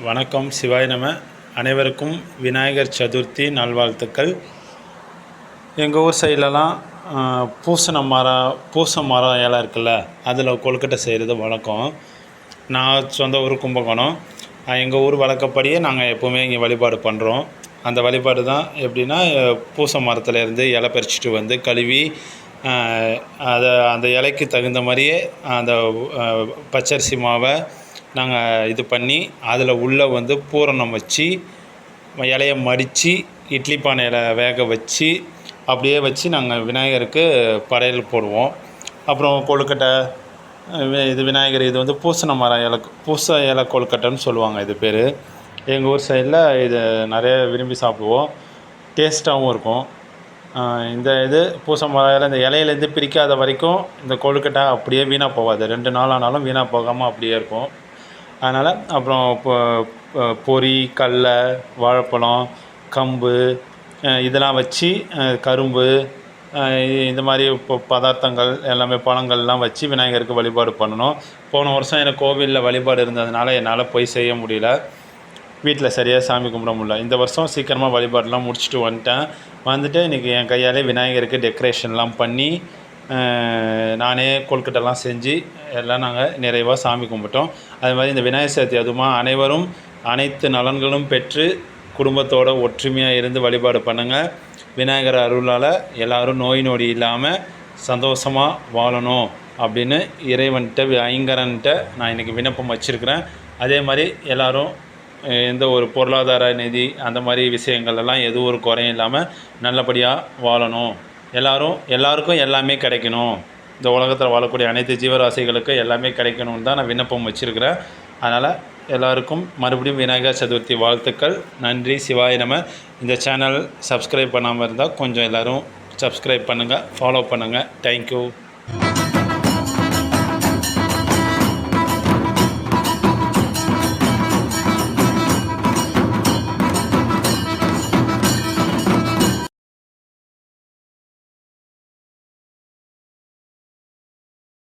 வணக்கம். சிவாய நம. அனைவருக்கும் விநாயகர் சதுர்த்தி நல்வாழ்த்துக்கள். எங்கள் ஊர் சைட்லலாம் பூச மரம் இலை இருக்குல்ல, அதில் கொழுக்கட்டை செய்கிறது வழக்கம். நான் சொந்த ஊர் கும்பகோணம். எங்கள் ஊர் வழக்கப்படியே நாங்கள் எப்போவுமே இங்கே வழிபாடு பண்ணுறோம். அந்த வழிபாடு தான் எப்படின்னா, பூச மரத்துலேருந்து இலை பறிச்சுட்டு வந்து கழுவி அந்த இலைக்கு தகுந்த மாதிரியே அந்த பச்சரிசி மாவை நாங்கள் இது பண்ணி அதில் உள்ளே வந்து பூரணம் வச்சு இலையை மடித்து இட்லி பானையில் வேக வச்சு அப்படியே வச்சு நாங்கள் விநாயகருக்கு படையல் போடுவோம். அப்புறம் கொழுக்கட்டை இது விநாயகர் இது வந்து பூச இலை கொழுக்கட்டைன்னு சொல்லுவாங்க. இது பேர் எங்கள் ஊர் சைடில் இது நிறைய விரும்பி சாப்பிடுவோம். டேஸ்ட்டாகவும் இருக்கும். இந்த பூச மரம் இந்த இலையிலேருந்து பிரிக்காத வரைக்கும் இந்த கொழுக்கட்டை அப்படியே வீணாக போகாது. 2 நாள் ஆனாலும் வீணாக போகாமல் அப்படியே இருக்கும். அதனால் அப்புறம் பொரி, கடலை, வாழைப்பழம், கம்பு இதெல்லாம் வச்சு கரும்பு இந்த மாதிரி பதார்த்தங்கள் எல்லாமே பழங்கள்லாம் வச்சு விநாயகருக்கு வழிபாடு பண்ணணும். போன வருஷம் எனக்கு கோவிலில் வழிபாடு இருந்ததுனால என்னால் போய் செய்ய முடியல. வீட்டில் சரியாக சாமி கும்பிட முடியல. இந்த வருஷம் சீக்கிரமாக வழிபாடெலாம் முடிச்சுட்டு வந்துட்டு இன்றைக்கி என் கையாலே விநாயகருக்கு டெக்கரேஷன்லாம் பண்ணி நானே கொழுக்கட்டைலாம் செஞ்சு எல்லாம் நாங்கள் நிறைவாக சாமி கும்பிட்டோம். அது மாதிரி இந்த விநாயகர் சதுர்த்தி அதுவுமா அனைவரும் அனைத்து நலன்களும் பெற்று குடும்பத்தோடு ஒற்றுமையாக இருந்து வழிபாடு பண்ணுங்கள். விநாயகர் அருளால் எல்லோரும் நோய் நொடி இல்லாமல் சந்தோஷமாக வாழணும் அப்படின்னு இறைவன்கிட்ட ஐங்கரன்கிட்ட நான் இன்றைக்கி விண்ணப்பம் வச்சுருக்கிறேன். அதே மாதிரி எல்லோரும் எந்த ஒரு பொருளாதார நிதி அந்த மாதிரி விஷயங்கள்லாம் எதுவும் ஒரு குறையும் இல்லாமல் நல்லபடியாக வாழணும். எல்லாருக்கும் எல்லாமே கிடைக்கணும். இந்த உலகத்தில் வாழக்கூடிய அனைத்து ஜீவராசிகளுக்கும் எல்லாமே கிடைக்கணும்னு தான் நான் விண்ணப்பம் வச்சுருக்கிறேன். அதனால் எல்லாருக்கும் மறுபடியும் விநாயகர் சதுர்த்தி வாழ்த்துக்கள். நன்றி. சிவாய நம. இந்த சேனல் சப்ஸ்கிரைப் பண்ணாமல் இருந்தால் கொஞ்சம் எல்லோரும் சப்ஸ்கிரைப் பண்ணுங்கள், ஃபாலோ பண்ணுங்கள். தேங்க்யூ.